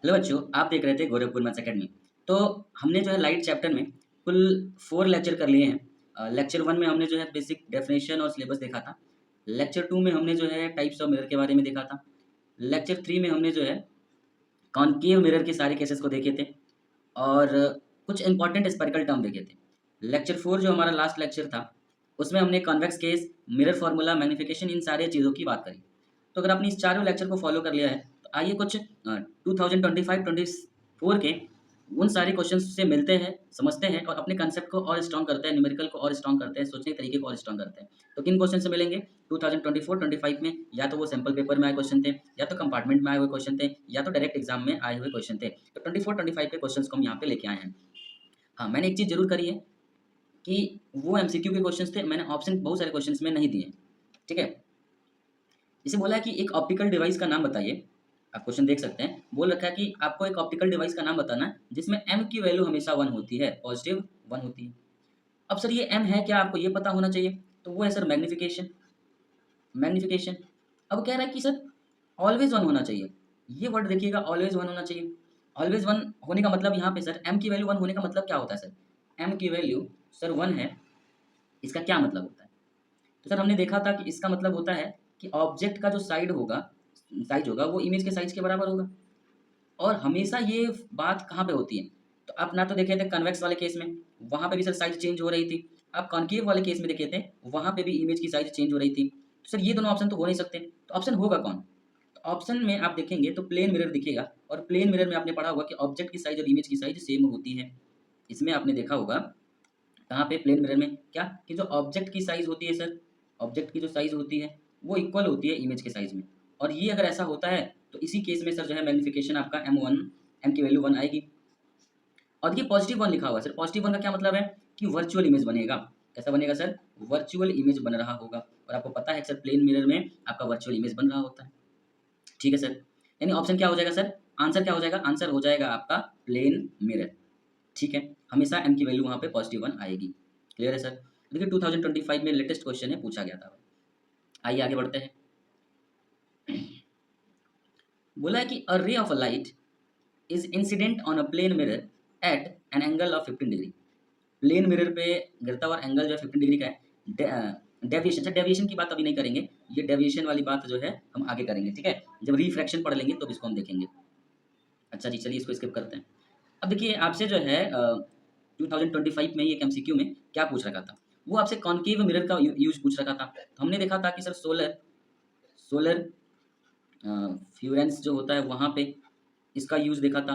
Hello बच्चों, आप देख रहे थे गोरखपुर मैथ्स अकेडमी। तो हमने जो है लाइट चैप्टर में कुल 4 लेक्चर कर लिए हैं। लेक्चर 1 में हमने जो है बेसिक डेफिनेशन और सिलेबस देखा था। लेक्चर 2 में हमने जो है टाइप्स ऑफ मिरर के बारे में देखा था। लेक्चर 3 में हमने जो है कॉनकेव मिरर के सारे केसेस को देखे थे और कुछ इंपॉर्टेंट स्पेरिकल टर्म देखे थे। लेक्चर 4 जो हमारा लास्ट लेक्चर था, उसमें हमने convex case, mirror formula, magnification, इन सारी चीज़ों की बात करी। तो अगर आपने इस चारों लेक्चर को फॉलो कर लिया है तो आइए कुछ 2025-24 के उन सारे क्वेश्चन से मिलते हैं, समझते हैं और अपने कंसेप्ट को और स्ट्रॉन्ग करते हैं, न्यूमेरिकल को और स्ट्रॉन्ग करते हैं, सोचने के तरीके को और स्ट्रॉन्ग करते हैं। तो किन क्वेश्चन से मिलेंगे 2024-25 में? या तो वो सैम्पल पेपर में आए क्वेश्चन थे, या तो कंपार्टमेंट में आए हुए क्वेश्चन थे, या तो डायरेक्ट एग्जाम में आए हुए क्वेश्चन थे। तो 24-25 के क्वेश्चन को हम यहाँ पे लेके आए हैं। हाँ, मैंने एक चीज़ जरूर करी है कि वो एमसीक्यू के क्वेश्चंस थे, मैंने ऑप्शन बहुत सारे क्वेश्चंस में नहीं दिए। ठीक है, इसे बोला है कि एक ऑप्टिकल डिवाइस का नाम बताइए। आप क्वेश्चन देख सकते हैं, बोल रखा है कि आपको एक ऑप्टिकल डिवाइस का नाम बताना है जिसमें एम की वैल्यू हमेशा 1 होती है, पॉजिटिव 1 होती है। अब सर ये एम है क्या, आपको ये पता होना चाहिए। तो वो है सर मैग्नीफिकेशन। मैग्नीफिकेशन अब कह रहा है कि सर ऑलवेज 1 होना चाहिए। ये वर्ड देखिएगा, ऑलवेज 1 होना चाहिए। ऑलवेज 1 होने का मतलब यहाँ पे सर एम की वैल्यू 1 होने का मतलब क्या होता है सर? एम की वैल्यू सर 1 है, इसका क्या मतलब होता है? तो सर हमने देखा था कि इसका मतलब होता है कि ऑब्जेक्ट का जो साइज होगा वो इमेज के साइज के बराबर होगा। और हमेशा ये बात कहाँ पे होती है? तो आप ना तो देखे थे कन्वेक्स वाले केस में, वहाँ पे भी सर साइज चेंज हो रही थी। आप कॉनकेव वाले केस में देखे थे, वहाँ पे भी इमेज की साइज चेंज हो रही थी। तो सर ये दोनों ऑप्शन तो हो नहीं सकते, तो ऑप्शन होगा कौन? तो ऑप्शन में आप देखेंगे तो प्लेन मिरर दिखेगा, और प्लेन मिरर में आपने पढ़ा होगा कि ऑब्जेक्ट की साइज और इमेज की साइज सेम होती है। इसमें आपने देखा होगा कहाँ पे प्लेन मिरर में क्या, कि जो ऑब्जेक्ट की साइज होती है सर, ऑब्जेक्ट की जो साइज होती है वो इक्वल होती है इमेज के साइज में। और ये अगर ऐसा होता है तो इसी केस में सर जो है मैग्नीफिकेशन आपका एम की वैल्यू 1 आएगी। और ये पॉजिटिव 1 लिखा हुआ है सर, पॉजिटिव 1 का क्या मतलब है कि वर्चुअल इमेज बनेगा। कैसा बनेगा सर? वर्चुअल इमेज बन रहा होगा। और आपको पता है सर प्लेन मिरर में आपका वर्चुअल इमेज बन रहा होता है। ठीक है सर, यानी ऑप्शन क्या हो जाएगा सर? आंसर क्या हो जाएगा? आंसर हो जाएगा आपका प्लेन मिरर। ठीक है, हमेशा एम की वैल्यू वहाँ पे पॉजिटिव 1 आएगी। क्लियर है सर? देखिए 2025 में लेटेस्ट क्वेश्चन है, पूछा गया था। आइए आगे बढ़ते हैं। बोला है कि a ray of a light is incident on a plane mirror at an angle of 15 degree. Plane mirror पे गिरता हुआ एंगल जो है 15 डिग्री का है। डेविएशन, अच्छा डेविएशन की बात अभी नहीं करेंगे, ये डेविएशन वाली बात जो है हम आगे करेंगे। ठीक है, जब रिफ्रैक्शन पढ़ लेंगे तो इसको हम देखेंगे। अच्छा जी, चलिए इसको स्किप करते हैं। अब देखिए आपसे जो है 2025 में ये एमसीक्यू में क्या पूछ रखा था, वो आपसे कॉनकेव मिरर का यूज पूछ रखा था। तो हमने देखा था कि सर सोलर सोलर फ्यूरेंस जो होता है वहाँ पे इसका यूज देखा था,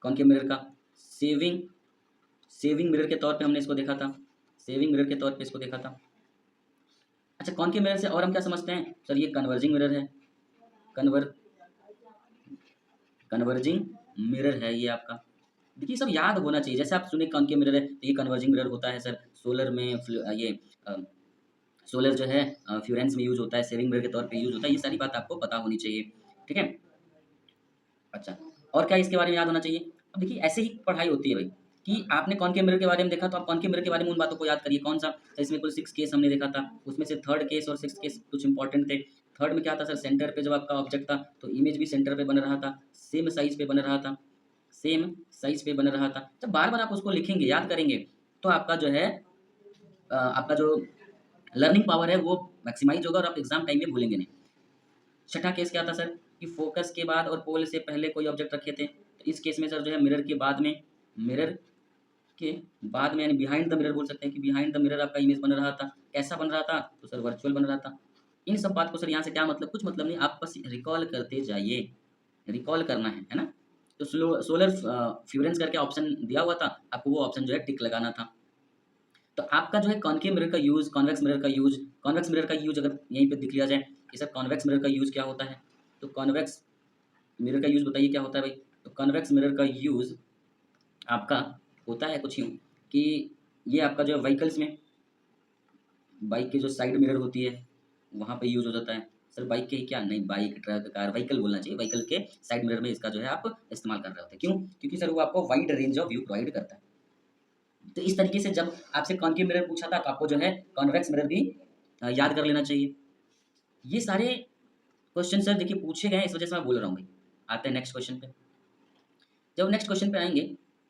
कॉनकेव मिरर का। सेविंग सेविंग मिरर के तौर पे हमने इसको देखा था, सेविंग मिरर के तौर पे इसको देखा था। अच्छा, कॉनकेव मिरर से और हम क्या समझते हैं सर? ये कन्वर्जिंग मिरर है, कन्वर कन्वर्जिंग मिरर है ये आपका। देखिए सब याद होना चाहिए, जैसे आप सुने कॉनकेव मिरर है तो ये कन्वर्जिंग मिरर होता है सर। सोलर में ये सोलर जो है फ्यूरेंस में यूज होता है, सेविंग मिरर के तौर पे यूज होता है। ये सारी बात आपको पता होनी चाहिए। ठीक है, अच्छा और क्या इसके बारे में याद होना चाहिए? अब देखिए ऐसे ही पढ़ाई होती है भाई, कि आपने कॉनकेव मिरर के बारे में देखा तो आप कॉनकेव मिरर के बारे में उन बातों को याद करिए। कौन सा? तो इसमें कुल 6 केस हमने देखा था, उसमें से थर्ड केस और 6th केस कुछ इंपॉर्टेंट थे। थर्ड में क्या था सर? सेंटर पे जब आपका ऑब्जेक्ट था तो इमेज भी सेंटर पे बन रहा था, सेम साइज पे बन रहा था, सेम साइज पे बन रहा था। जब बार बार आप उसको लिखेंगे, याद करेंगे, तो आपका जो है आपका जो लर्निंग पावर है वो मैक्सिमाइज होगा और आप एग्जाम टाइम में भूलेंगे नहीं। छठा केस क्या था सर? कि फोकस के बाद और पोल से पहले कोई ऑब्जेक्ट रखे थे। तो इस केस में सर जो है मिरर के बाद में यानी बिहाइंड द मिरर बोल सकते हैं, कि बिहाइंड द मिरर आपका इमेज बन रहा था। कैसा बन रहा था? तो सर वर्चुअल बन रहा था। इन सब बात को सर यहाँ से क्या मतलब? कुछ मतलब नहीं, आप बस रिकॉल करते जाइए, रिकॉल करना है ना। तो सोलर फ्यूरेंस करके ऑप्शन दिया हुआ था, आपको वो ऑप्शन जो है टिक लगाना था। तो आपका जो है कॉनकेव मिरर का यूज, कॉन्वेक्स मिरर का यूज अगर यहीं पे दिख लिया जाए कि सर कॉन्वेक्स मिरर का यूज क्या होता है, तो कॉन्वेक्स मिरर का यूज बताइए क्या होता है भाई? तो कॉन्वेक्स मिरर का यूज आपका होता है कुछ यूँ कि ये आपका जो है व्हीकल्स में, बाइक की जो साइड मिरर होती है वहाँ पे यूज हो जाता है। सर बाइक के ही क्या, नहीं बाइक, ट्रक, कार, व्हीकल बोलना चाहिए। व्हीकल के साइड मिरर में इसका जो है आप इस्तेमाल कर रहे होते हैं। क्यों? क्योंकि सर वो आपको wide range of view provide करता है। तो इस तरीके से जब आपसे कॉनकेव मिरर पूछा था तो आपको जो है कॉन्वेक्स मिरर भी याद कर लेना चाहिए। ये सारे क्वेश्चन सर देखिए पूछे गए हैं, इस वजह से मैं बोल रहा हूँ भाई। आते हैं नेक्स्ट क्वेश्चन पे। जब नेक्स्ट क्वेश्चन पे आएंगे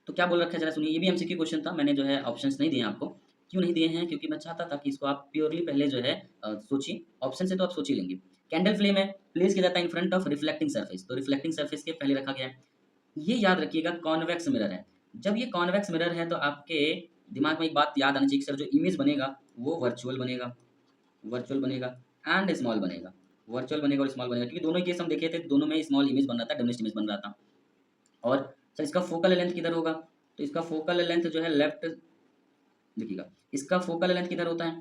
तो क्या बोल रखा है जरा सुनिए, ये भी एमसीक्यू क्वेश्चन था, मैंने जो है ऑप्शंस नहीं दिए आपको। क्यों नहीं दिए हैं? क्योंकि मैं चाहता था कि इसको आप प्योरली पहले जो है सोचिए, ऑप्शन से तो आप सोच ही लेंगे। कैंडल फ्लेम है, प्लेस किया जाता है in front of reflecting surface, तो रिफ्लेक्टिंग सरफेस के पहले रखा गया है। ये याद रखिएगा कॉन्वेक्स मिरर है। जब ये कॉन्वेक्स मिरर है तो आपके दिमाग में एक बात याद आनी चाहिए कि सर जो इमेज बनेगा वो वर्चुअल बनेगा, वर्चुअल बनेगा एंड स्मॉल बनेगा, वर्चुअल बनेगा और स्मॉल बनेगा, क्योंकि दोनों केस हम देखे थे, दोनों में स्मॉल इमेज बन रहा था, डिमिनिश्ड इमेज बन रहा था। और सर इसका फोकल लेंथ किधर होगा? तो इसका फोकल लेंथ जो है लेफ्ट, देखिएगा इसका फोकल लेंथ किधर होता है?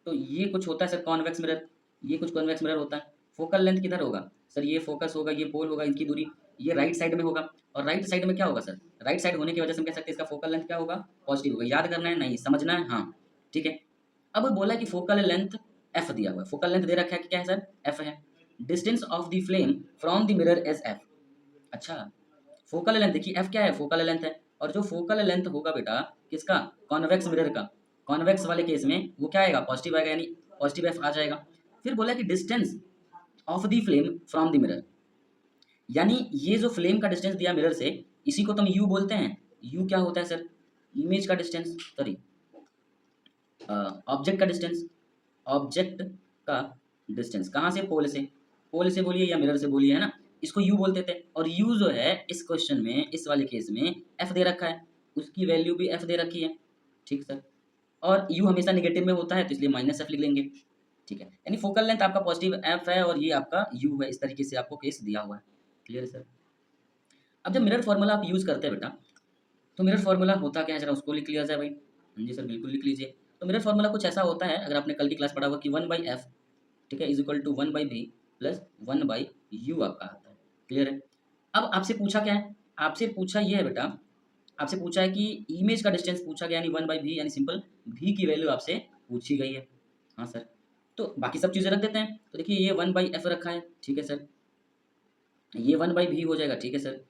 तो ये कुछ होता है सर कॉन्वेक्स मिरर, ये कुछ कॉन्वेक्स मिरर होता है। फोकल लेंथ किधर होगा? सर ये फोकस होगा, ये पोल होगा, इनकी दूरी ये राइट साइड में होगा। और राइट साइड में क्या होगा सर? राइट साइड होने की वजह से हम कह सकते हैं इसका फोकल लेंथ क्या होगा? पॉजिटिव होगा। याद करना है? नहीं, समझना है? हाँ ठीक है। अब बोला कि फोकल लेंथ एफ दिया हुआ है, फोकल लेंथ दे रखा है कि क्या है सर? एफ है। Distance of the flame from the mirror is F. अच्छा, फोकल लेंथ देखिए एफ क्या है? फोकल लेंथ है। और जो फोकल लेंथ होगा बेटा किसका? कॉन्वेक्स मिरर का। कॉन्वेक्स वाले केस में वो क्या आएगा? पॉजिटिव आएगा, यानी पॉजिटिव एफ आ जाएगा। फिर बोला कि distance of the flame from the mirror, यानी ये जो फ्लेम का डिस्टेंस दिया मिरर से, इसी को तुम यू बोलते हैं। यू क्या होता है सर? इमेज का डिस्टेंस, सॉरी ऑब्जेक्ट का डिस्टेंस, ऑब्जेक्ट का डिस्टेंस कहाँ से? पोल से। पोल से बोलिए या मिरर से बोलिए, है ना, इसको यू बोलते थे। और यू जो है इस क्वेश्चन में, इस वाले केस में एफ दे रखा है, उसकी वैल्यू भी एफ दे रखी है। ठीक सर। और यू हमेशा नेगेटिव में होता है तो इसलिए माइनस एफ लिख लेंगे। ठीक है, यानी फोकल लेंथ आपका पॉजिटिव एफ है और ये आपका यू है। इस तरीके से आपको केस दिया हुआ है। क्लियर है सर? अब जब मिरर फॉर्मूला आप यूज़ करते हैं बेटा, तो मिरर फॉर्मूला होता क्या है, जरा उसको लिख लिया जाए भाई। हाँ जी सर, बिल्कुल लिख लीजिए। तो मिरर फॉर्मूला कुछ ऐसा होता है, अगर आपने कल की क्लास पढ़ा हुआ कि 1/f, ठीक है, is equal to 1/v plus 1/u आपका आता है। क्लियर है? अब आपसे पूछा क्या है? आपसे पूछा ये है बेटा, आपसे पूछा है कि इमेज का डिस्टेंस पूछा गया, यानी 1/v, यानी सिंपल v की वैल्यू आपसे पूछी गई है। हाँ सर, तो बाकी सब चीज़ें रख देते हैं। तो देखिए ये 1/f रखा है, ठीक है सर, ये 1/v हो जाएगा, ठीक है सर।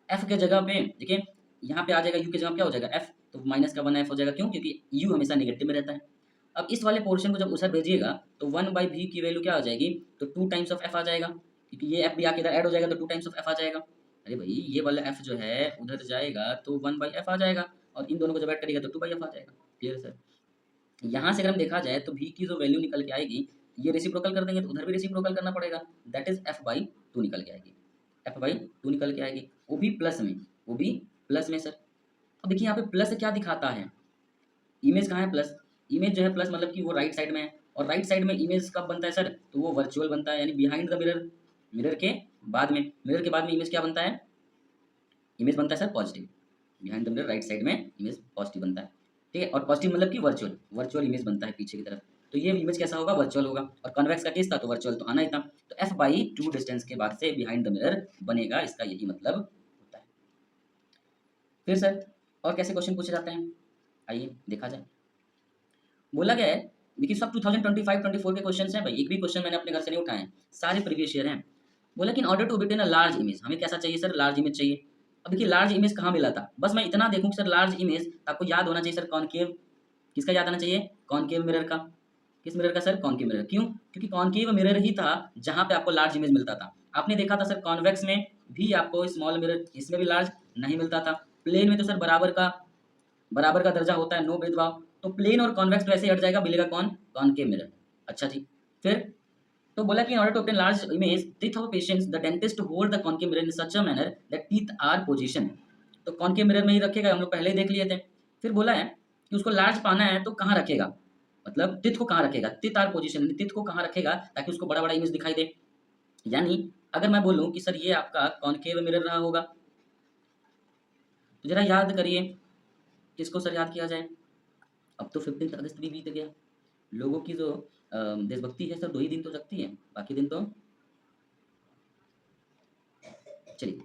एफ के जगह पे देखिए, यहाँ पे आ जाएगा यू की जगह क्या हो जाएगा? एफ, तो माइनस का 1f हो जाएगा। क्यों? क्योंकि यू हमेशा नेगेटिव में रहता है। अब इस वाले पोर्शन को जब उधर भेजिएगा तो 1/v की वैल्यू क्या आ जाएगी? तो 2 टाइम्स ऑफ f आ जाएगा, क्योंकि ये f भी आके इधर ऐड हो जाएगा तो 2 टाइम्स ऑफ f आ जाएगा। अरे भाई ये वाला f जो है उधर जाएगा तो 1/f आ जाएगा, और इन दोनों को जब ऐड करिएगा तो 2/f आ जाएगा। क्लियर है सर? यहाँ से अगर हम देखा जाए तो v की जो वैल्यू निकल के आएगी, ये रेसिप्रोकल कर देंगे तो उधर भी रेसिप्रोकल करना पड़ेगा, दैट इज f/2 निकल के आएगी, f/2 निकल के आएगी, वो भी प्लस में, वो भी प्लस में सर। अब देखिए यहाँ पे प्लस क्या दिखाता है? इमेज कहाँ है? प्लस। इमेज जो है प्लस मतलब कि वो राइट साइड में है, और राइट साइड में इमेज कब बनता है सर? तो वो वर्चुअल बनता है, यानी बिहाइंड द मिरर। मिरर के बाद में, मिरर के बाद में इमेज क्या बनता है? इमेज बनता है sir positive. Behind the mirror right side में इमेज पॉजिटिव बनता है। ठीक है, और पॉजिटिव मतलब कि वर्चुअल, वर्चुअल इमेज बनता है पीछे की तरफ। तो ये इमेज कैसा होगा? वर्चुअल होगा। और कन्वेक्स का केस था तो वर्चुअल तो आना ही था। तो f/2 डिस्टेंस के बाद से बिहाइंड द मिरर बनेगा, इसका यही मतलब होता है। फिर सर और कैसे क्वेश्चन पूछे जाते हैं, आइए देखा जाए। बोला गया है, देखिए सब 2025-24 के क्वेश्चन हैं भाई, एक भी क्वेश्चन मैंने अपने घर से नहीं उठाए हैं, सारे प्रीवियस ईयर हैं। बोला कि in order to obtain a large image, हमें कैसा चाहिए सर? लार्ज इमेज चाहिए। अब देखिए लार्ज इमेज कहाँ मिला था, बस मैं इतना देखूँ सर लार्ज इमेज आपको याद होना चाहिए सर, कॉनकेव। किसका याद आना चाहिए? कॉनकेव मिरर का। किस मिरर का सर? Concave mirror. क्यों? क्योंकि कॉनकेव मिरर ही था जहाँ पे आपको लार्ज इमेज मिलता था। आपने देखा था सर कॉन्वेक्स में भी आपको स्मॉल मिरर, इसमें भी लार्ज नहीं मिलता था। प्लेन में तो सर बराबर का दर्जा होता है, नो भेदभाव। तो प्लेन और कॉन्वेक्स तो ऐसे हट जाएगा, मिलेगा कौन? Concave mirror. अच्छा जी, फिर तो बोला कि in order to obtain large image teeth of a patient the dentist hold the concave mirror in such a manner that teeth are position। तो कॉनकेव मिरर में ही रखेगा, हम लोग पहले ही देख लिए थे। फिर बोला है कि उसको लार्ज पाना है तो कहाँ रखेगा, मतलब टिथ को कहाँ रखेगा? टिथ आर पोजिशन, टिथ को कहाँ रखेगा ताकि उसको बड़ा बड़ा इमेज दिखाई दे। यानी अगर मैं बोलूँ कि सर ये आपका कॉनकेव मिरर रहा होगा, तो जरा याद करिए किसको सर याद किया जाए। अब तो 15 अगस्त भी बीत गया, लोगों की जो देशभक्ति है सर 2 ही दिन तो जगती है, बाकी दिन तो चलिए।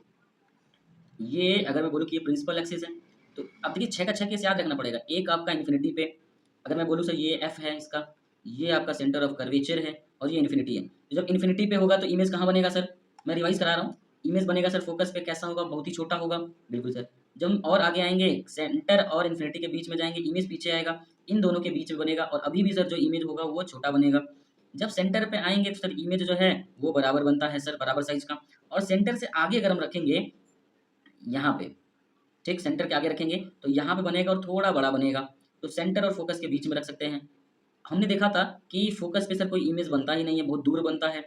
ये अगर मैं बोलूँ कि ये प्रिंसिपल एक्सिस है, तो अब देखिए 6 का 6 केस याद रखना पड़ेगा। एक आपका इन्फिनिटी पे, अगर मैं बोलूँ सर ये एफ है इसका, ये आपका सेंटर ऑफ कर्वेचर है, और ये इन्फिनिटी है। तो जब इन्फिनिटी पे होगा तो इमेज कहाँ बनेगा सर? मैं रिवाइज करा रहा हूँ। इमेज बनेगा सर फोकस पे, कैसा होगा? बहुत ही छोटा होगा। बिल्कुल सर। जब हम और आगे आएंगे, सेंटर और इन्फिनिटी के बीच में जाएंगे, इमेज पीछे आएगा, इन दोनों के बीच में बनेगा, और अभी भी सर जो इमेज होगा वो छोटा बनेगा। जब सेंटर पे आएंगे तो सर इमेज जो है वो बराबर बनता है सर, बराबर साइज का। और सेंटर से आगे अगर हम रखेंगे यहाँ पे, ठीक, सेंटर के आगे रखेंगे तो यहाँ पे बनेगा और थोड़ा बड़ा बनेगा, तो सेंटर और फोकस के बीच में रख सकते हैं। हमने देखा था कि फोकस पे सर कोई इमेज बनता ही नहीं है, बहुत दूर बनता है,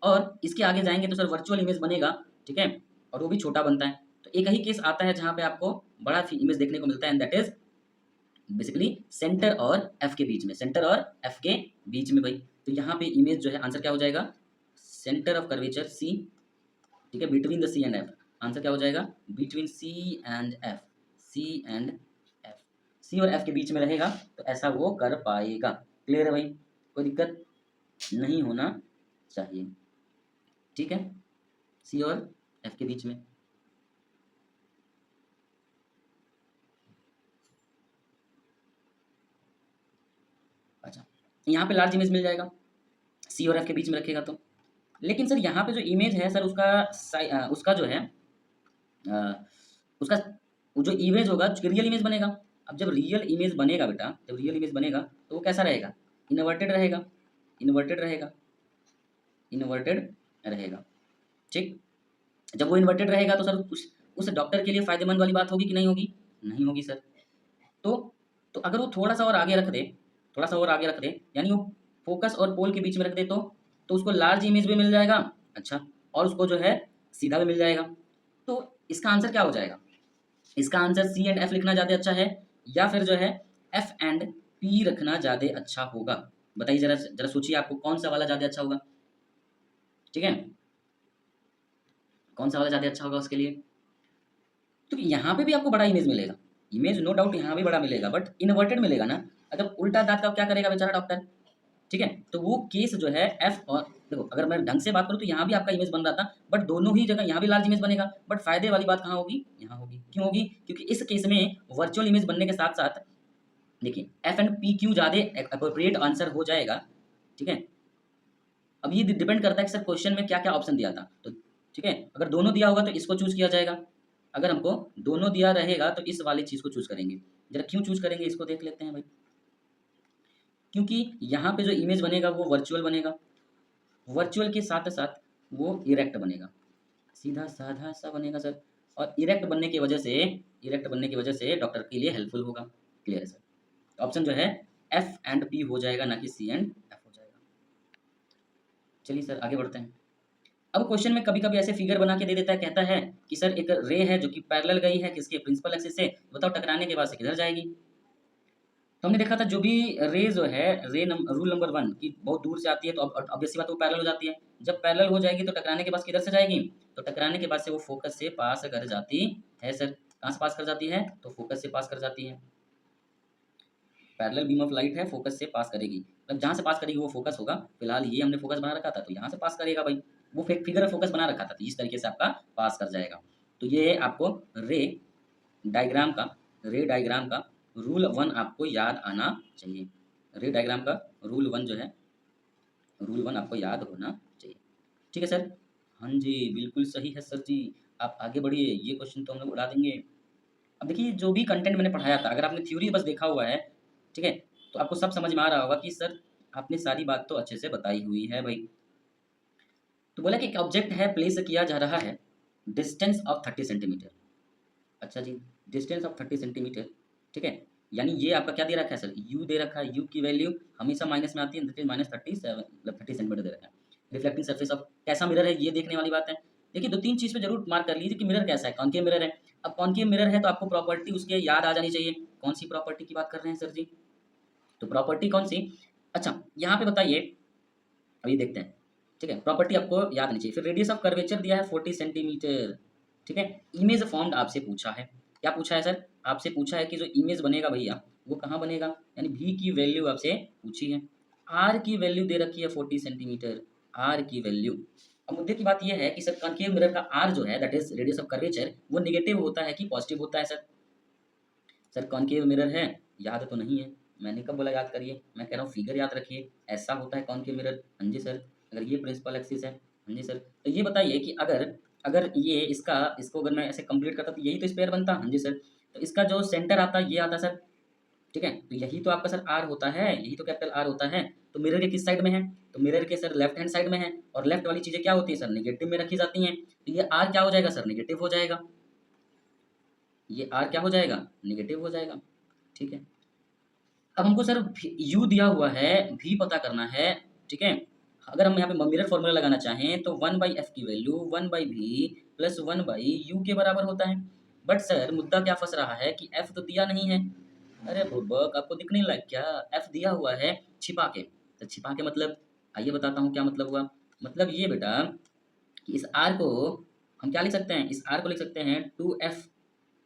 और इसके आगे जाएंगे तो सर वर्चुअल इमेज बनेगा, ठीक है, और वो भी छोटा बनता है। तो एक ही केस आता है जहाँ पे आपको बड़ा इमेज देखने को मिलता है, and that is basically centre और एफ के बीच में, सेंटर और एफ के बीच में भाई। तो यहाँ पे इमेज जो है, आंसर क्या हो जाएगा, सेंटर ऑफ कर्वेचर सी, ठीक है, between the C and F. Answer क्या हो जाएगा, between C and F, C and F, C और एफ के बीच में रहेगा, तो ऐसा वो कर पाएगा। क्लियर है भाई, कोई दिक्कत नहीं होना चाहिए, ठीक है, सी और एफ के बीच में। अच्छा, यहाँ पे लार्ज इमेज मिल जाएगा, सी और एफ के बीच में रखेगा तो। लेकिन सर यहाँ पे जो इमेज है सर, उसका जो है उसका वो जो इमेज होगा रियल इमेज बनेगा। अब जब रियल इमेज बनेगा बेटा, जब रियल इमेज बनेगा तो वो कैसा रहेगा, इन्वर्टेड रहेगा, इन्वर्टेड रहेगा, इन्वर्टेड रहेगा, ठीक। जब वो इन्वर्टेड रहेगा तो सर उस डॉक्टर के लिए फायदेमंद वाली बात होगी कि नहीं होगी, नहीं होगी सर। तो अगर वो थोड़ा सा और आगे रख दे, थोड़ा सा और आगे रख दे, यानी वो फोकस और पोल के बीच में रख दे, तो उसको लार्ज इमेज भी मिल जाएगा, अच्छा, और उसको जो है सीधा भी मिल जाएगा। तो इसका आंसर क्या हो जाएगा, इसका आंसर सी एंड एफ लिखना ज़्यादा अच्छा है, या फिर जो है एफ एंड पी रखना ज़्यादा अच्छा होगा। बताइए जरा जरा सोचिए, आपको कौन सा वाला ज़्यादा अच्छा होगा, ठीक है, कौन सा वाला ज़्यादा अच्छा होगा उसके लिए। तो यहाँ पे भी आपको बड़ा इमेज मिलेगा, इमेज नो डाउट यहाँ भी बड़ा मिलेगा, बट इन्वर्टेड मिलेगा ना। अगर उल्टा दांत का क्या करेगा बेचारा डॉक्टर, ठीक है, तो वो केस जो है एफ और, देखो अगर मैं ढंग से बात करूँ तो यहाँ भी आपका इमेज बन रहा था, बट दोनों ही जगह यहाँ भी लार्ज इमेज बनेगा, बट फायदे वाली बात कहाँ होगी, यहाँ होगी। क्यों होगी, क्योंकि इस केस में वर्चुअल इमेज बनने के साथ साथ देखिए एफ एंड पी क्यू ज़्यादा अप्रोप्रिएट आंसर हो जाएगा, ठीक है। अब ये डिपेंड करता है कि सर क्वेश्चन में क्या क्या ऑप्शन दिया था, तो ठीक है, अगर दोनों दिया होगा तो इसको चूज किया जाएगा, अगर हमको दोनों दिया रहेगा तो इस वाली चीज़ को चूज करेंगे। जरा क्यों चूज करेंगे इसको देख लेते हैं भाई, क्योंकि यहाँ पे जो इमेज बनेगा वो वर्चुअल बनेगा, वर्चुअल के साथ साथ वो इरेक्ट बनेगा, सीधा साधा सा बनेगा सर, और इरेक्ट बनने की वजह से, इरेक्ट बनने की वजह से डॉक्टर के लिए हेल्पफुल होगा। क्लियर है सर, ऑप्शन जो है एफ एंड पी हो जाएगा, ना कि सी एंड एफ हो जाएगा। चलिए सर आगे बढ़ते हैं। अब क्वेश्चन में कभी कभी ऐसे फिगर बना के दे देता है, कहता है कि सर एक रे है जो कि पैरेलल गई है किसके, प्रिंसिपल एक्सिस से, बताओ टकराने के बाद से किधर जाएगी। तो हमने देखा था जो भी रे जो है, रूल नंबर 1 की बहुत दूर से आती है तो ऑब्वियसली बात वो पैरेलल हो जाती है। जब पैरेलल हो जाएगी तो टकराने के बाद किधर से जाएगी, तो टकराने के बाद से वो फोकस से पास कर जाती है सर। कहाँ से पास कर जाती है, तो फोकस से पास कर जाती है। पैरेलल बीम ऑफ लाइट है, फोकस से पास करेगी, मतलब जहाँ से पास करेगी वो फोकस होगा। फिलहाल ये हमने फोकस बना रखा था तो यहाँ से पास करेगा भाई, वो फिगर फोकस बना रखा था, तो इस तरीके से आपका पास कर जाएगा। तो ये आपको रे डायग्राम का, रे डायग्राम का रूल 1 आपको याद आना चाहिए। रे डायग्राम का रूल 1 जो है, रूल 1 आपको याद होना चाहिए, ठीक है सर। हाँ जी बिल्कुल सही है सर जी, आप आगे बढ़िए, ये क्वेश्चन तो हम लोग उड़ा देंगे। अब देखिए जो भी कंटेंट मैंने पढ़ाया था, अगर आपने थ्योरी बस देखा हुआ है, ठीक है, तो आपको सब समझ में आ रहा होगा कि सर आपने सारी बात तो अच्छे से बताई हुई है भाई। तो बोला कि एक ऑब्जेक्ट है, प्लेस किया जा रहा है, डिस्टेंस ऑफ 30 सेंटीमीटर। अच्छा जी, डिस्टेंस ऑफ 30 सेंटीमीटर, ठीक है, यानी ये आपका क्या दे रखा है सर, यू दे रखा है, यू की वैल्यू हमेशा माइनस में आती है, -37 मतलब 30 सेंटीमीटर दे रखा है। रिफ्लेक्टिंग सरफेस ऑफ, कैसा मिरर है ये देखने वाली बात है। देखिए 2-3 चीज़ पे जरूर मार्क कर लीजिए कि मिरर कैसा है, कॉनकेव मिरर है। अब कॉनकेव मिरर है तो आपको प्रॉपर्टी उसके याद आ जानी चाहिए। कौन सी प्रॉपर्टी की बात कर रहे हैं सर जी, तो प्रॉपर्टी कौन सी, अच्छा यहाँ पे बताइए, अभी देखते हैं, ठीक है, प्रॉपर्टी आपको याद नहीं चाहिए। फिर रेडियस ऑफ कर्वेचर दिया है 40 सेंटीमीटर, ठीक है। इमेज फॉर्म्ड आपसे पूछा है, क्या पूछा है सर, आपसे पूछा है कि जो इमेज बनेगा भैया वो कहाँ बनेगा, यानी भी की वैल्यू आपसे पूछी है। आर की वैल्यू दे रखी है 40 सेंटीमीटर, आर की वैल्यू। अब मुद्दे की बात यह है कि सर कॉनकेव मिरर का आर जो है that is radius of curvature, वो नेगेटिव होता है कि पॉजिटिव होता है सर। सर कॉनकेव मिरर है, याद तो नहीं है, मैंने कब बोला याद करिए, मैं कह रहा हूँ फिगर याद रखिए, ऐसा होता है कॉनकेव मिरर। हाँ जी सर, अगर ये प्रिंसिपल एक्सिस है, हाँ जी सर, तो ये बताइए कि अगर अगर ये इसको अगर मैं ऐसे कंप्लीट करता तो यही तो स्क्वायर बनता, हाँ जी सर। तो इसका जो सेंटर आता ये आता सर, ठीक है, तो यही तो आपका सर आर होता है, यही तो कैपिटल आर होता है। तो मिरर के किस साइड में है, तो मिरर के सर लेफ्ट हैंड साइड में है, और लेफ्ट वाली चीजें क्या होती है सर, नेगेटिव में रखी जाती हैं, तो ये आर क्या हो जाएगा सर, नेगेटिव हो जाएगा। ये आर क्या हो जाएगा, नेगेटिव हो जाएगा। ठीक है, अब हमको सर यू दिया हुआ है, भी पता करना है। ठीक है, अगर हम यहाँ पे मिरर फॉर्मूला लगाना चाहें तो 1/f की वैल्यू 1/v प्लस 1/u के बराबर होता है। बट सर मुद्दा क्या फंस रहा है कि f तो दिया नहीं है। अरे बुड़बक, आपको दिख नहीं लग क्या, f दिया हुआ है छिपा के। तो छिपा के मतलब, आइए बताता हूँ क्या मतलब हुआ। मतलब ये बेटा कि इस r को हम क्या लिख सकते हैं, इस r को लिख सकते हैं 2f।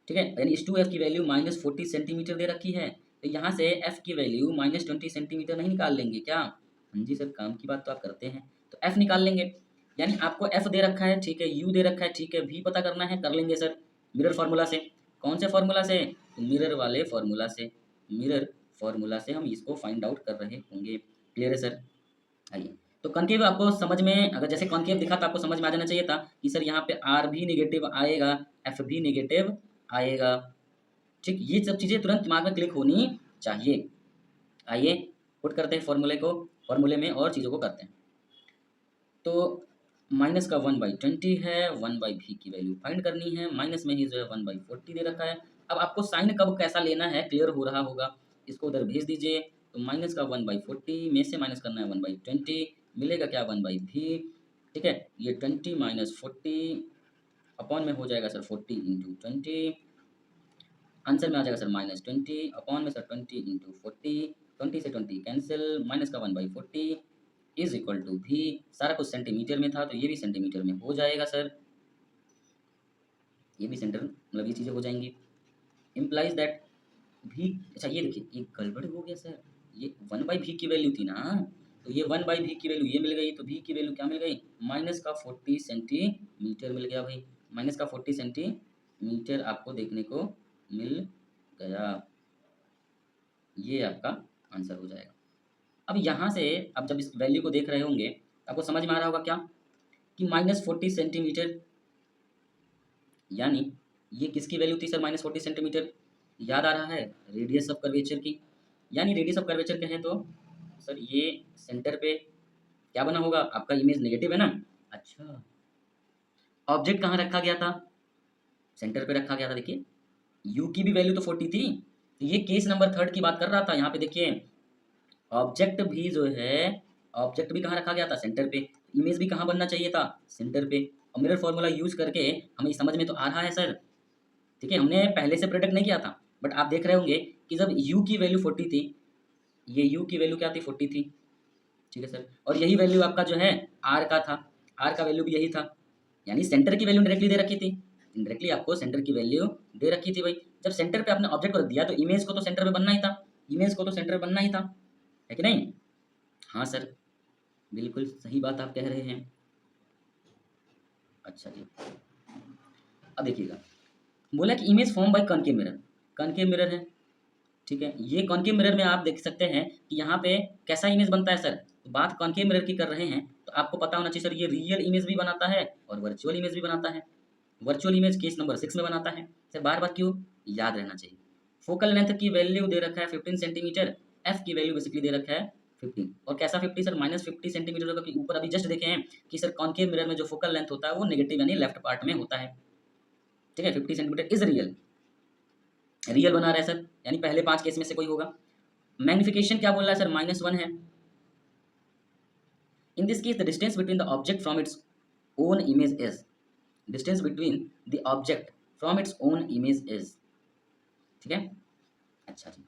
ठीक है, यानी इस 2f की वैल्यू -40 सेंटीमीटर दे रखी है। तो यहाँ से f की वैल्यू -20 सेंटीमीटर नहीं निकाल लेंगे क्या? हाँ जी सर, काम की बात तो आप करते हैं। तो f निकाल लेंगे, यानी आपको f दे रखा है, ठीक है, u दे रखा है, ठीक है, v पता करना है, कर लेंगे सर मिरर फार्मूला से। कौन से फार्मूला से? तो मिरर वाले फार्मूला से। मिरर फार्मूला से हम इसको फाइंड आउट कर रहे होंगे। क्लियर है सर? आइए, तो कॉन्केव आपको समझ में, अगर जैसे कॉन्केव दिखा तो आपको समझ में आ जाना चाहिए था कि सर यहाँ पे r भी नेगेटिव आएगा, f भी नेगेटिव आएगा। ठीक, ये सब चीज़ें तुरंत दिमाग में क्लिक होनी चाहिए। आइए पुट करते हैं फॉर्मूले को, फॉर्मूले में और चीज़ों को करते हैं। तो माइनस का 1/20 है, 1/v की वैल्यू फाइंड करनी है, माइनस में ही जो है 1/40 दे रखा है। अब आपको साइन कब कैसा लेना है क्लियर हो रहा होगा, इसको उधर भेज दीजिए। तो माइनस का 1/40 में से माइनस करना है 1/20, मिलेगा क्या 1/v। ठीक है, ये 20 - 40 अपॉन में हो जाएगा सर 40 × 20, आंसर में आ जाएगा सर -20 अपॉन में सर 20 × 40, 20 से 20 कैंसिल, माइनस का 1/40 इज इक्वल टू भी, सारा कुछ सेंटीमीटर में था तो ये भी सेंटीमीटर में हो जाएगा सर, ये भी सेंटर मतलब ये चीज़ें हो जाएंगी। इम्प्लाइज दैट भी, अच्छा ये देखिए ये गड़बड़ हो गया सर, ये 1/v की वैल्यू थी ना, तो ये 1/v की वैल्यू ये मिल गई, तो v की वैल्यू क्या मिल गई, माइनस का 40 सेंटीमीटर मिल गया भाई, माइनस का 40 सेंटीमीटर आपको देखने को मिल गया। ये आपका आंसर हो जाएगा। अब यहाँ से आप जब इस वैल्यू को देख रहे होंगे आपको समझ में आ रहा होगा क्या कि -40 सेंटीमीटर, यानी ये किसकी वैल्यू थी सर, -40 सेंटीमीटर, याद आ रहा है रेडियस ऑफ कर्वेचर की। यानी रेडियस ऑफ कर्वेचर कहें तो सर ये सेंटर पे क्या बना होगा, आपका इमेज नेगेटिव है ना। अच्छा, ऑब्जेक्ट कहाँ रखा गया था, सेंटर पे रखा गया था। देखिए u की भी वैल्यू तो 40 थी, तो ये केस नंबर 3 की बात कर रहा था। यहाँ पे देखिए ऑब्जेक्ट भी जो है, ऑब्जेक्ट भी कहाँ रखा गया था, सेंटर पे, इमेज भी कहाँ बनना चाहिए था, सेंटर पे। और मिरर फॉर्मूला यूज करके हमें समझ में तो आ रहा है सर। ठीक है, हमने पहले से प्रोडक्ट नहीं किया था, बट आप देख रहे होंगे कि जब u की वैल्यू 40 थी, ये u की वैल्यू क्या थी, 40 थी। ठीक है सर, और यही वैल्यू आपका जो है r का था, r का वैल्यू भी यही था, यानी सेंटर की वैल्यू डायरेक्टली दे रखी थी, डायरेक्टली आपको सेंटर की वैल्यू दे रखी थी भाई। जब सेंटर पे आपने ऑब्जेक्ट को रख दिया तो इमेज को तो सेंटर पे बनना ही था, इमेज को तो सेंटर बनना ही था, है कि नहीं। हाँ सर, बिल्कुल सही बात आप कह रहे हैं। अच्छा जी, अब देखिएगा, बोला कि image form by concave mirror, concave mirror है। ठीक है, ये कॉनकेव मिरर में आप देख सकते हैं कि यहाँ पे कैसा इमेज बनता है सर। तो बात कॉनकेव मिरर की कर रहे हैं तो आपको पता होना चाहिए सर, ये रियल इमेज भी बनाता है और वर्चुअल इमेज भी बनाता है। वर्चुअल इमेज केस नंबर 6 में बनाता है सर, बार बार क्यों याद रहना चाहिए। फोकल लेंथ की वैल्यू दे रखा है 15 सेंटीमीटर, एफ की वैल्यू बेसिकली दे रखा है 50, और कैसा 50 सर, -50 सेंटीमीटर होगा। कि ऊपर अभी जस्ट देखे हैं कि सर कॉनकेव मिरर में जो फोकल लेंथ होता है वो नेगेटिव यानी लेफ्ट पार्ट में होता है। ठीक है, 50 सेंटीमीटर इज रियल, रियल बना रहा है सर, यानी पहले 5 केस में से कोई होगा। मैग्निफिकेशन क्या बोल रहा है सर, -1 है। In this case the distance between the object from its own image is, distance between the object from its own image is. ठीक है, अच्छा जी।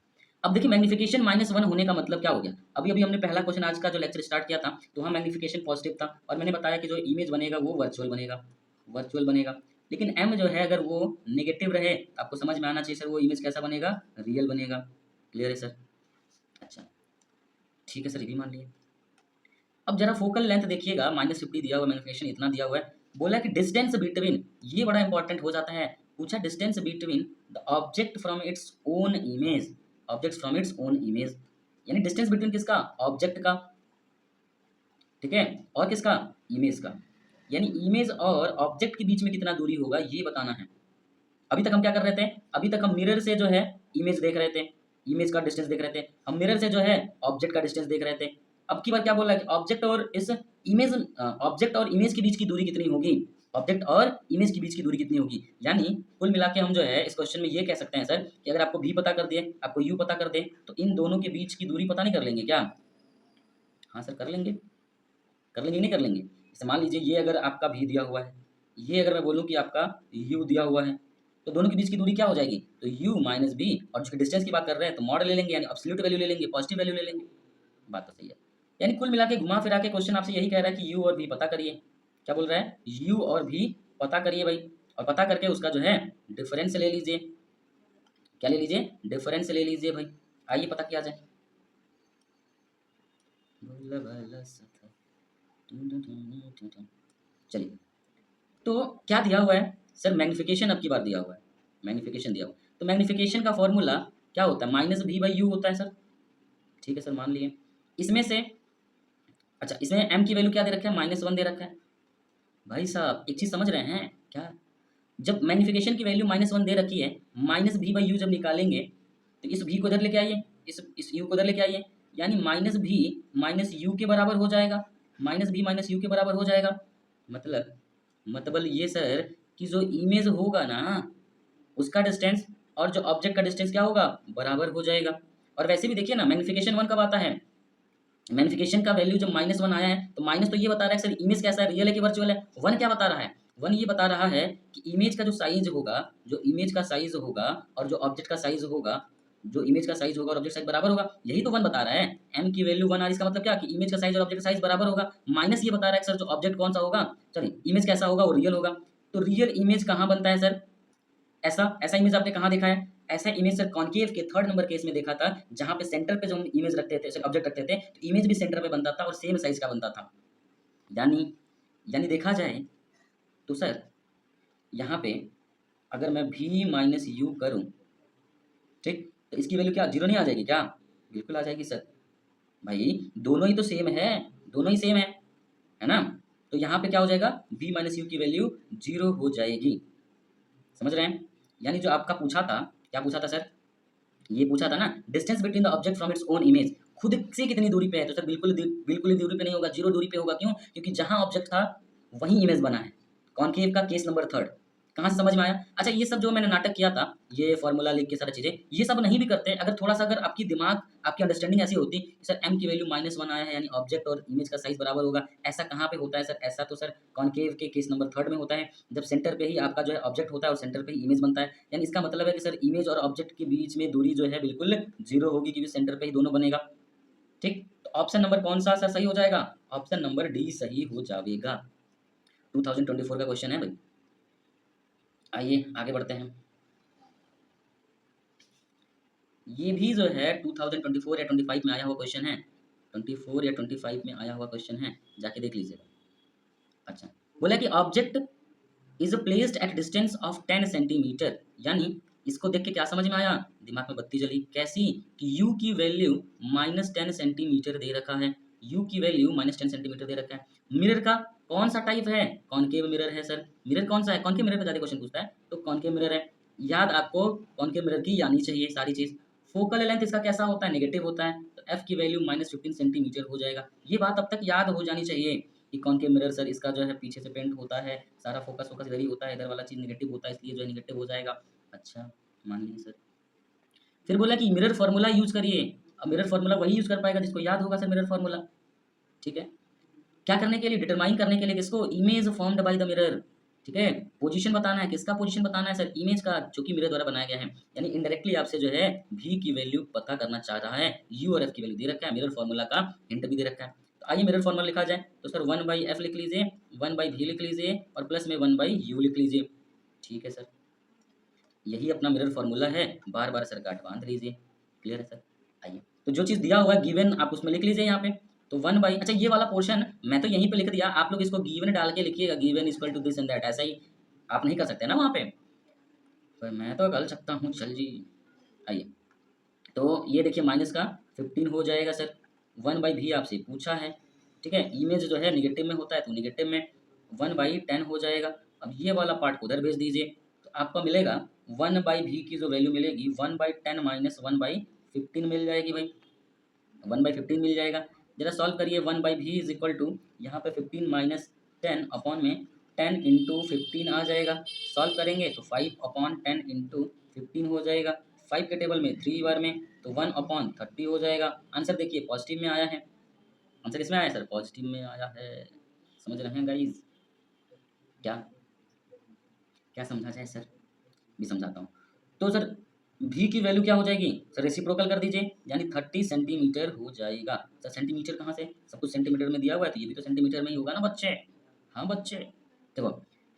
अब देखिए मैग्निफिकेशन -1 होने का मतलब क्या हो गया। अभी अभी हमने पहला क्वेश्चन आज का जो लेक्चर स्टार्ट किया था तो वहाँ मैग्निफिकेशन पॉजिटिव था, और मैंने बताया कि जो इमेज बनेगा वो वर्चुअल बनेगा, वर्चुअल बनेगा। लेकिन m जो है अगर वो नेगेटिव रहे तो आपको समझ में आना चाहिए सर वो इमेज कैसा बनेगा, रियल बनेगा। क्लियर है सर? अच्छा ठीक है सर, ये भी मान लिए। अब जरा फोकल लेंथ देखिएगा, -50 दिया हुआ, मैग्निफिकेशन इतना दिया हुआ है। बोला कि डिस्टेंस बिटवीन, ये बड़ा इंपॉर्टेंट हो जाता है, पूछा distance between the object from its own image, object from its own image, यानी डिस्टेंस बिटवीन किसका, ऑब्जेक्ट का, ठीक है, और किसका, इमेज का, यानी इमेज और ऑब्जेक्ट के बीच में कितना दूरी होगा ये बताना है। अभी तक हम क्या कर रहे थे, अभी तक हम मिरर से जो है इमेज देख रहे थे, इमेज का डिस्टेंस देख रहे थे, हम मिरर से जो है ऑब्जेक्ट का डिस्टेंस देख रहे थे। अब की बार क्या बोल रहा है कि ऑब्जेक्ट और इस इमेज, ऑब्जेक्ट और इमेज के बीच की दूरी कितनी होगी, ऑब्जेक्ट और इमेज के बीच की दूरी कितनी होगी। यानी कुल मिला के हम जो है इस क्वेश्चन में ये कह सकते हैं सर कि अगर आपको v पता कर दिए, आपको u पता कर दे, तो इन दोनों के बीच की दूरी पता नहीं कर लेंगे क्या? हाँ सर कर लेंगे, कर लेंगे नहीं कर लेंगे। जैसे मान लीजिए ये अगर आपका v दिया हुआ है, ये अगर मैं बोलूँ कि आपका u दिया हुआ है, तो दोनों के बीच की दूरी क्या हो जाएगी? तो u माइनस b, और जिसके डिस्टेंस की बात कर रहे हैं तो मॉड ले लेंगे, यानी एब्सोल्यूट वैल्यू ले लेंगे, पॉजिटिव वैल्यू ले लेंगे। बात तो सही है। यानी कुल मिला के घुमा फिरा के क्वेश्चन आपसे यही कह रहा है कि u और v पता करिए। क्या बोल रहा है? u और v पता करिए भाई, और पता करके उसका जो है डिफरेंस ले लीजिए। क्या ले लीजिए? डिफरेंस ले लीजिए भाई। आइए पता किया जाए। चलिए, तो क्या दिया हुआ है सर? मैग्निफिकेशन अब की बार दिया हुआ है, मैग्निफिकेशन दिया हुआ। तो मैग्निफिकेशन का फॉर्मूला क्या होता है? माइनस v बाई यू होता है सर। ठीक है सर, मान लिए। इसमें से अच्छा, इसमें m की वैल्यू क्या दे रखा है? -1 दे रखा है। भाई साहब एक चीज समझ रहे हैं क्या? जब मैग्निफिकेशन की वैल्यू -1 दे रखी है, माइनस v बाई यू जब निकालेंगे तो इस v को इधर लेके आइए, इस u को इधर लेके आइए, यानी माइनस v माइनस यू के बराबर हो जाएगा, माइनस v माइनस यू के बराबर हो जाएगा। मतलब ये सर कि जो इमेज होगा ना उसका डिस्टेंस और जो ऑब्जेक्ट का डिस्टेंस क्या होगा? बराबर हो जाएगा। और वैसे भी देखिए ना, मैग्निफिकेशन 1 कब आता है? मैग्निफिकेशन का वैल्यू जब -1 आया है तो माइनस तो ये बता रहा है सर इमेज कैसा है, रियल है कि वर्चुअल है। 1 क्या बता रहा है? 1 ये बता रहा है कि इमेज का जो साइज होगा, जो इमेज का साइज होगा और जो ऑब्जेक्ट का साइज होगा, जो इमेज का साइज होगा और ऑब्जेक्ट साइज बराबर होगा, यही तो 1 बता रहा है। m की वैल्यू 1 आ रही, इसका मतलब क्या कि इमेज का साइज और ऑब्जेक्ट का साइज बराबर होगा। माइनस ये बता रहा है सर जो ऑब्जेक्ट कौन सा होगा, सॉरी इमेज कैसा होगा, वो रियल होगा। तो रियल इमेज कहाँ बनता है सर? ऐसा ऐसा इमेज आपने कहाँ देखा है? ऐसा इमेज सर कॉन्केव के 3rd नंबर केस में देखा था, जहाँ पे सेंटर पे जो हम इमेज रखते थे, ऑब्जेक्ट रखते थे, तो इमेज भी सेंटर पे बनता था और सेम साइज का बनता था। यानी यानी देखा जाए तो सर यहाँ पे अगर मैं v माइनस यू करूँ, ठीक, तो इसकी वैल्यू क्या 0 नहीं आ जाएगी क्या? बिल्कुल आ जाएगी सर। भाई दोनों ही तो सेम है, दोनों ही सेम है ना? तो यहाँ पे क्या हो जाएगा? v माइनस यू की वैल्यू 0 हो जाएगी। समझ रहे हैं? यानी जो आपका पूछा था, क्या पूछा था सर? ये पूछा था ना, distance between the object from its own image, खुद से कितनी दूरी पे है? तो सर बिल्कुल ही दूरी पे नहीं होगा, 0 दूरी पे होगा। क्यों? क्योंकि जहां ऑब्जेक्ट था वहीं इमेज बना है। कॉन्केव का केस नंबर 3rd। कहाँ से समझ में आया? अच्छा, ये सब जो मैंने नाटक किया था, ये फॉर्मूला लिख के सारी चीजें, ये सब नहीं भी करते अगर थोड़ा सा, अगर आपकी दिमाग, आपकी अंडरस्टैंडिंग ऐसी होती कि सर m की वैल्यू -1 आया है, यानी ऑब्जेक्ट और इमेज का साइज बराबर होगा। ऐसा कहाँ पे होता है सर? ऐसा तो सर कॉन्केव के केस नंबर 3rd में होता है, जब सेंटर पे ही आपका जो है ऑब्जेक्ट होता है और सेंटर पे ही इमेज बनता है। यानी इसका मतलब है कि सर इमेज और ऑब्जेक्ट के बीच में दूरी जो है बिल्कुल 0 होगी, क्योंकि सेंटर पे ही दोनों बनेगा। ठीक, तो ऑप्शन नंबर कौन सा सर सही हो जाएगा? ऑप्शन नंबर डी सही हो जाएगा। 2024 का क्वेश्चन है भाई। आइए आगे बढ़ते हैं। ये भी जो है 2024 या 25 में आया हुआ क्वेश्चन है, 24 या 25 में आया हुआ क्वेश्चन है, जाके देख लीजिएगा। अच्छा, बोला कि object is placed at distance of 10 centimetre, यानी इसको देख के क्या समझ में आया? दिमाग में बत्ती जली। कैसी? कि u की वैल्यू -10 सेंटीमीटर दे रखा है, u की वैल्यू -10 सेंटीमीटर दे रखा है। मिरर का कौन सा टाइप है? कॉनकेव मिरर है सर। मिरर कौन सा है? कॉनकेव मिरर पे ज्यादा क्वेश्चन पूछता है, तो कॉनकेव मिरर है। याद आपको कॉनकेव मिरर की आनी चाहिए सारी चीज। फोकल लेंथ इसका कैसा होता है? नेगेटिव होता है, तो f की वैल्यू -15 सेंटीमीटर हो जाएगा। ये बात अब तक याद हो जानी चाहिए कि कॉनकेव मिरर सर इसका जो है पीछे से पेंट होता है, सारा फोकस फोकस इधर ही होता है, इधर वाला चीज नेगेटिव होता है, इसलिए जो है नेगेटिव हो जाएगा। अच्छा, मान लीजिए सर। फिर बोला कि मिरर फार्मूला यूज करिए। अब मिरर फार्मूला वही यूज कर पाएगा जिसको याद होगा सर मिरर फार्मूला। ठीक है, क्या करने के लिए? डिटरमाइन करने के लिए किसको? Image formed by the mirror. ठीक है, पोजीशन बताना है। किसका पोजीशन बताना है सर? इमेज का, जो कि मिरर द्वारा बनाया गया है। यानी इनडायरेक्टली आपसे जो है v की वैल्यू पता करना चाह रहा है। u और f की वैल्यू दे रखा है, मिरर फार्मूला का हिंट भी दे रखा है। तो आइए मिरर फार्मूला लिखा जाए। तो सर 1/f लिख लीजिए, 1/v लिख लीजिए और प्लस में 1/u लिख लीजिए। ठीक है सर, यही अपना मिरर फार्मूला है, बार बार सर गांठ बांध लीजिए। क्लियर है सर? आइए, तो जो चीज़ दिया हुआ है गिवन, आप उसमें लिख लीजिए यहाँ पे। तो 1/, अच्छा ये वाला पोर्शन मैं तो यहीं पे लिख दिया, आप लोग इसको गिवन डाल के लिखिएगा, given equal to this and that. ऐसा ही आप नहीं कर सकते ना वहाँ पे, पर मैं तो कर सकता हूँ। चल जी, आइए। तो ये देखिए माइनस का 15 हो जाएगा सर। 1/v आपसे पूछा है। ठीक है, इमेज जो है निगेटिव में होता है तो निगेटिव में 1/10 हो जाएगा। अब ये वाला पार्ट उधर भेज दीजिए, तो आपको मिलेगा 1/v की जो वैल्यू मिलेगी 1/10 माइनस 1/15 मिल जाएगी भाई, 1/15 मिल जाएगा। जरा सॉल्व करिए। 1/v इज इक्वल टू यहाँ पे 15 माइनस 10 अपॉन में 10/15 आ जाएगा। सॉल्व करेंगे तो 5/10/15 हो जाएगा। 5 के टेबल में 3 बार में तो 1/30 हो जाएगा। आंसर देखिए पॉजिटिव में आया है। आंसर इसमें आया सर, पॉजिटिव में आया है। समझ रहे हैं गाइज? क्या क्या समझा जाए सर? भी समझाता हूँ। तो सर भी की वैल्यू क्या हो जाएगी सर? रेसिप्रोकल कर दीजिए, यानी 30 सेंटीमीटर हो जाएगा। सर सेंटीमीटर कहाँ से? सब कुछ सेंटीमीटर में दिया हुआ है तो ये भी तो सेंटीमीटर में ही होगा ना बच्चे। हाँ बच्चे, देखो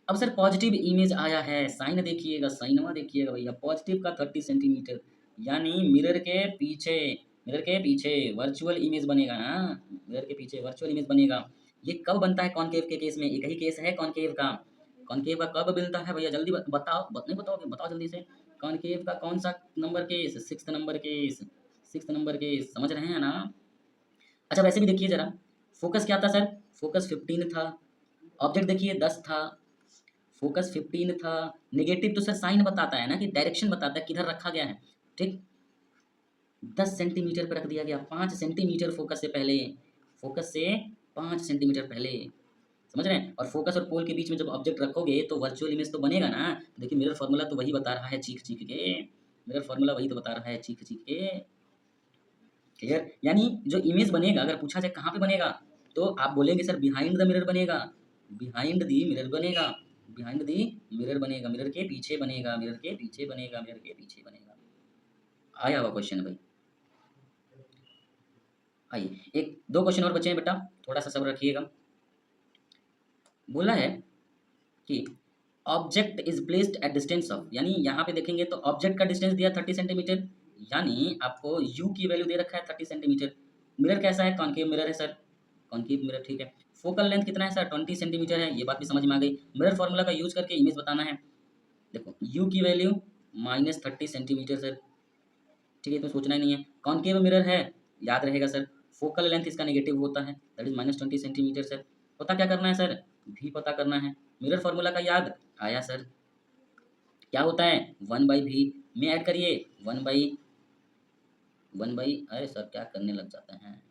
अब सर पॉजिटिव इमेज आया है, साइन देखिएगा, साइनवा देखिएगा भैया। पॉजिटिव का 30 सेंटीमीटर, यानी मिरर के पीछे वर्चुअल इमेज बनेगा ना। मिरर के पीछे वर्चुअल इमेज बनेगा। ये कब बनता है कॉनकेव के केस में? एक ही केस है कॉनकेव का। कॉनकेव का कब मिलता है भैया? जल्दी बताओ, नहीं बताओगे? बताओ जल्दी से। कॉनकेव का कौन सा number case? 6th number case. 6th number case, समझ रहे हैं ना? अच्छा वैसे भी देखिए जरा, फोकस क्या था सर? फोकस 15 था। ऑब्जेक्ट देखिए 10 था। फोकस 15 था। नेगेटिव तो सर साइन बताता है ना, कि डायरेक्शन बताता है किधर रखा गया है। ठीक, 10 सेंटीमीटर पर रख दिया गया, 5 सेंटीमीटर फोकस से पहले। फोकस से 5 सेंटीमीटर पहले, समझ रहे हैं? और फोकस और पोल के बीच में जब ऑब्जेक्ट रखोगे तो वर्चुअल इमेज तो बनेगा ना। देखिए मिरर फार्मूला तो वही बता रहा है चीख चीख के। मिरर फार्मूला वही तो बता रहा है चीख चीख के। क्लियर? यानी जो इमेज बनेगा, अगर पूछा जाए कहाँ पे बनेगा, तो आप बोलेंगे सर बिहाइंड द मिरर बनेगा। बिहाइंड दी मिरर बनेगा। बिहाइंड दी मिरर बनेगा, मिरर के पीछे बनेगा, मिरर के पीछे बनेगा, मिरर के पीछे बनेगा। आया हुआ क्वेश्चन भाई। आइए एक दो क्वेश्चन और बचे हैं बेटा, थोड़ा सा सब्र रखिएगा। बोला है कि object is placed at distance of, यानी यहाँ पे देखेंगे तो ऑब्जेक्ट का डिस्टेंस दिया 30 सेंटीमीटर, यानी आपको यू की वैल्यू दे रखा है 30 सेंटीमीटर। मिरर कैसा है? कॉनकेव मिरर है सर, कॉनकेव मिरर, ठीक है। फोकल लेंथ कितना है सर? 20 सेंटीमीटर है, ये बात भी समझ में आ गई। मिरर फॉर्मूला का यूज करके इमेज बताना है। देखो यू की वैल्यू -30 सेंटीमीटर सर, ठीक है, तो सोचना ही नहीं है। कॉनकेव मिरर है, याद रहेगा सर, फोकल लेंथ इसका नेगेटिव होता है, दैट इज -20 सेंटीमीटर सर। पता क्या करना है सर? भी पता करना है। मिरर फॉर्मूला का याद आया सर, क्या होता है? 1/v में ऐड करिए, 1/, अरे सर क्या करने लग जाते हैं,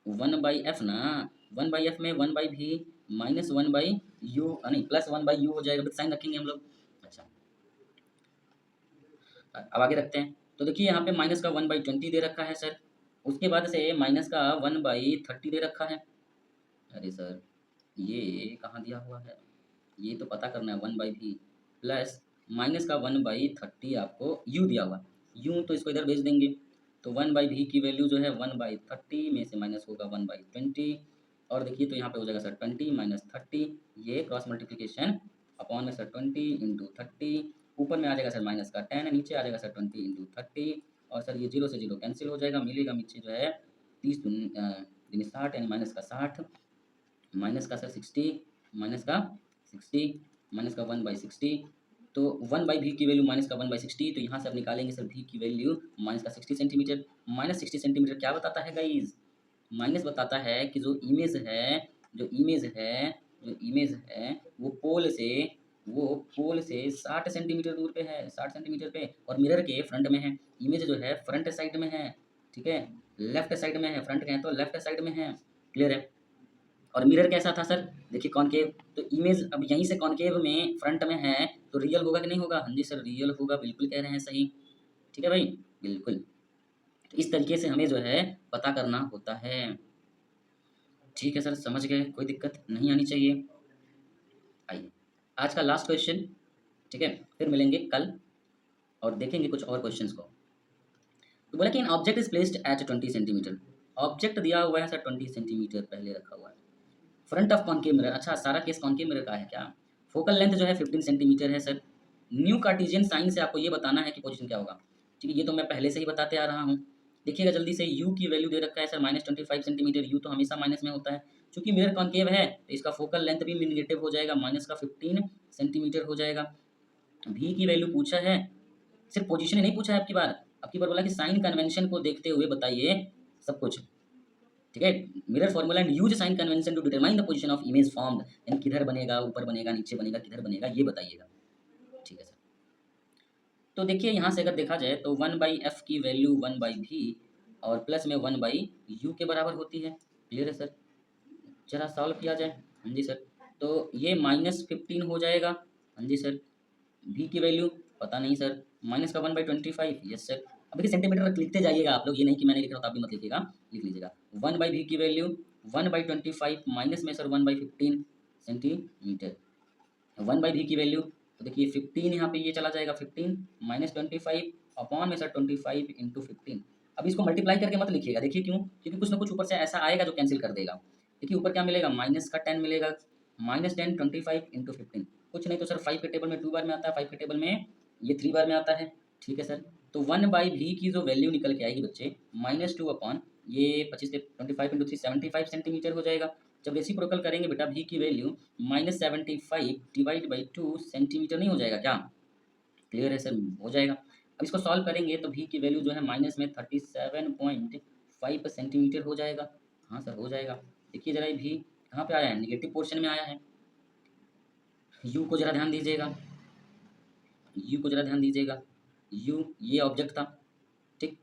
1/f ना। 1/f में 1/v -1/u, नहीं +1/u हो जाएगा, साइन रखेंगे हम लोग। अच्छा अब आगे रखते हैं। तो देखिए यहाँ पे माइनस का 1/20 दे रखा है सर, उसके बाद से माइनस का 1/30 दे रखा है। अरे सर ये कहाँ दिया हुआ है? ये तो पता करना है। 1/v प्लस माइनस का 1/30 आपको u दिया हुआ, u तो इसको इधर भेज देंगे। तो 1/v की वैल्यू जो है 1/30 में से माइनस होगा 1/20, और देखिए तो यहाँ पे हो जाएगा सर 20 - 30, ये क्रॉस मल्टीप्लिकेशन अपॉन में सर 20 × 30, ऊपर में आ जाएगा सर माइनस का 10, नीचे आ जाएगा सर 20 × 30, और सर ये 0 से 0 कैंसिल हो जाएगा, मिलेगा नीचे जो है 30 दूनी 60, यानी माइनस का 60, माइनस का सर 60, माइनस का 60, माइनस का 1/60। तो 1/v की वैल्यू माइनस का 1/60, तो यहाँ से आप निकालेंगे सर v की वैल्यू माइनस का 60 सेंटीमीटर। माइनस 60 सेंटीमीटर क्या बताता है गाइज? माइनस बताता है कि जो इमेज है, जो इमेज है, जो इमेज है वो पोल से, वो पोल से 60 सेंटीमीटर दूर पे है, 60 सेंटीमीटर पे, और मिरर के फ्रंट में है। इमेज जो है फ्रंट साइड में है, ठीक है, लेफ्ट साइड में है, फ्रंट कहें तो लेफ्ट साइड में है। क्लियर है? और मिरर कैसा था सर? देखिए कॉनकेव, तो इमेज अब यहीं से कॉनकेव में फ्रंट में है तो रियल होगा कि नहीं होगा? हाँ जी सर रियल होगा, बिल्कुल कह रहे हैं सही। ठीक है भाई, बिल्कुल। तो इस तरीके से हमें जो है पता करना होता है। ठीक है सर, समझ गए, कोई दिक्कत नहीं आनी चाहिए। आइए आज का लास्ट क्वेश्चन, ठीक है, फिर मिलेंगे कल और देखेंगे कुछ और क्वेश्चंस को। तो बोला कि an object is placed at 20 centimetre, object दिया हुआ है सर 20 सेंटीमीटर पहले रखा हुआ है, फ्रंट ऑफ कॉनकेव मिरर। अच्छा सारा केस कॉनकेव मिरर का है क्या? फोकल लेंथ जो है 15 सेंटीमीटर है सर। न्यू कार्टेशियन साइन से आपको ये बताना है कि पोजीशन क्या होगा। ठीक है, ये तो मैं पहले से ही बताते आ रहा हूँ। देखिएगा जल्दी से, यू की वैल्यू दे रखा है सर -25 सेंटीमीटर, यू तो हमेशा माइनस में होता है। चूंकि मिरर कॉनकेव है तो इसका फोकल लेंथ भी निगेटिव हो जाएगा, माइनस का 15 सेंटीमीटर हो जाएगा। भी की वैल्यू पूछा है, सिर्फ पोजीशन ही नहीं पूछा है आपकी बार बोला कि साइन कन्वेंशन को देखते हुए बताइए सब कुछ। ठीक है, mirror formula and use sign convention to determine the position of image formed, यानी किधर बनेगा, ऊपर बनेगा, नीचे बनेगा, किधर बनेगा, ये बताइएगा। ठीक है सर, तो देखिए यहाँ से अगर देखा जाए तो 1/f की वैल्यू 1/v और प्लस में 1/u के बराबर होती है। क्लियर है सर? जरा सॉल्व किया जाए। हाँ जी सर, तो ये -15 हो जाएगा। हाँ जी सर। v की वैल्यू पता नहीं सर, माइनस का 1/25, यस सर। अब देखिए सेंटीमीटर तक लिखते जाइएगा आप लोग, ये नहीं कि मैंने लिख रहा हूँ तो आप भी मत लिखिएगा, लिख लीजिएगा। 1/v की वैल्यू 1/25 माइनस में सर 1/15 सेंटीमीटर। 1/v की वैल्यू तो देखिए 15 यहाँ पे ये चला जाएगा, 15 माइनस 25 अपॉन में सर 25 इंटू 15। अब इसको मल्टीप्लाई करके मत लिखिएगा, देखिए क्यों, क्योंकि कुछ ना कुछ ऊपर से ऐसा आएगा जो कैंसिल कर देगा। देखिए ऊपर क्या मिलेगा, माइनस का 10 मिलेगा, -10 25 इंटू 15। कुछ नहीं तो सर 5 के टेबल में 2 बार में आता है, 5 के टेबल में ये 3 बार में आता है, ठीक है सर। तो 1/v की जो वैल्यू निकल के आएगी बच्चे, -2 अपॉन ये 25 से 25 इंटू 3 75 सेंटीमीटर हो जाएगा। जब रेसिप्रोकल करेंगे बेटा v की वैल्यू -75 डिवाइड बाई 2 सेंटीमीटर नहीं हो जाएगा क्या? क्लियर है सर, हो जाएगा। अब इसको सॉल्व करेंगे तो v की वैल्यू जो है माइनस में 37.5 सेंटीमीटर हो जाएगा। हाँ सर हो जाएगा। देखिए जरा ये v कहाँ पे आया है, निगेटिव पोर्शन में आया है। u को जरा ध्यान दीजिएगा, u को जरा ध्यान दीजिएगा। u ये ऑब्जेक्ट था, ठीक।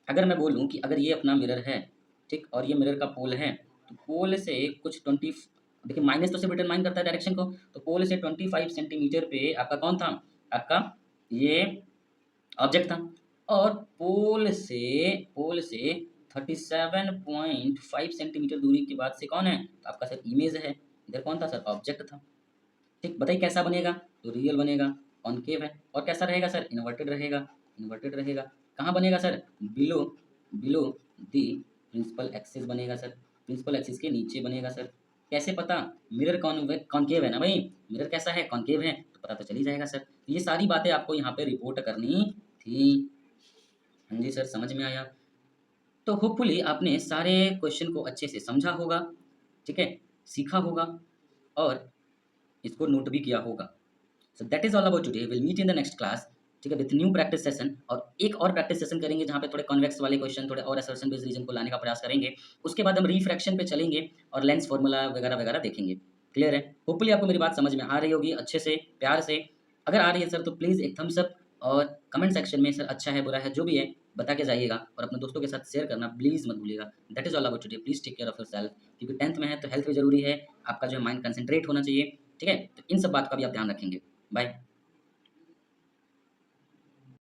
अगर मैं बोलूँ कि अगर ये अपना मिरर है, ठीक, और ये मिरर का पोल है, तो पोल से कुछ 20, देखिए माइनस तो सिर्फ डिटरमाइन करता है डायरेक्शन को, तो पोल से 25 सेंटीमीटर पे आपका कौन था, आपका ये ऑब्जेक्ट था। और पोल से 37.5 सेंटीमीटर दूरी के बाद से कौन है, तो आपका सर इमेज है। इधर कौन था सर, ऑब्जेक्ट था। ठीक, बताइए कैसा बनेगा, तो रियल बनेगा, कॉनकेव है। और कैसा रहेगा सर, इन्वर्टेड रहेगा, इन्वर्टेड रहेगा। कहाँ बनेगा sir, below below the principal axis बनेगा सर, प्रिंसिपल एक्सिस के नीचे बनेगा सर। कैसे पता, मिरर कॉनकेव है ना भाई, मिरर कैसा है, कॉनकेव है, तो पता तो चल ही जाएगा सर। ये सारी बातें आपको यहाँ पे रिपोर्ट करनी थी। हाँ जी सर, समझ में आया। तो होपफुली आपने सारे क्वेश्चन को अच्छे से समझा होगा, ठीक है, सीखा होगा और इसको नोट भी किया होगा। So that is all about today, will meet in the next class, ठीक है, विथ न्यू प्रैक्टिस सेशन। और एक और प्रैक्टिस सेशन करेंगे जहाँ पे थोड़े कॉन्वेक्स वाले क्वेश्चन, थोड़े और असर्शन बेस्ड रीजन को लाने का प्रयास करेंगे। उसके बाद हम रिफ्रैक्शन पे चलेंगे और लेंस फॉर्मूला वगैरह वगैरह देखेंगे। क्लियर है, होपफुली आपको मेरी बात समझ में आ रही होगी अच्छे से, प्यार से। अगर आ रही है सर तो प्लीज़ एक थम्स अप, और कमेंट सेक्शन में सर अच्छा है बुरा है जो भी है बता के जाइएगा, और अपने दोस्तों के साथ शेयर करना प्लीज़ मत भूलिएगा। That is all about today, please take care of yourself, क्योंकि 10th में है तो हेल्थ भी जरूरी है, आपका जो है माइंड कंसंट्रेट होना चाहिए, ठीक है। तो इन सब बात का भी आप ध्यान रखेंगे। बाय।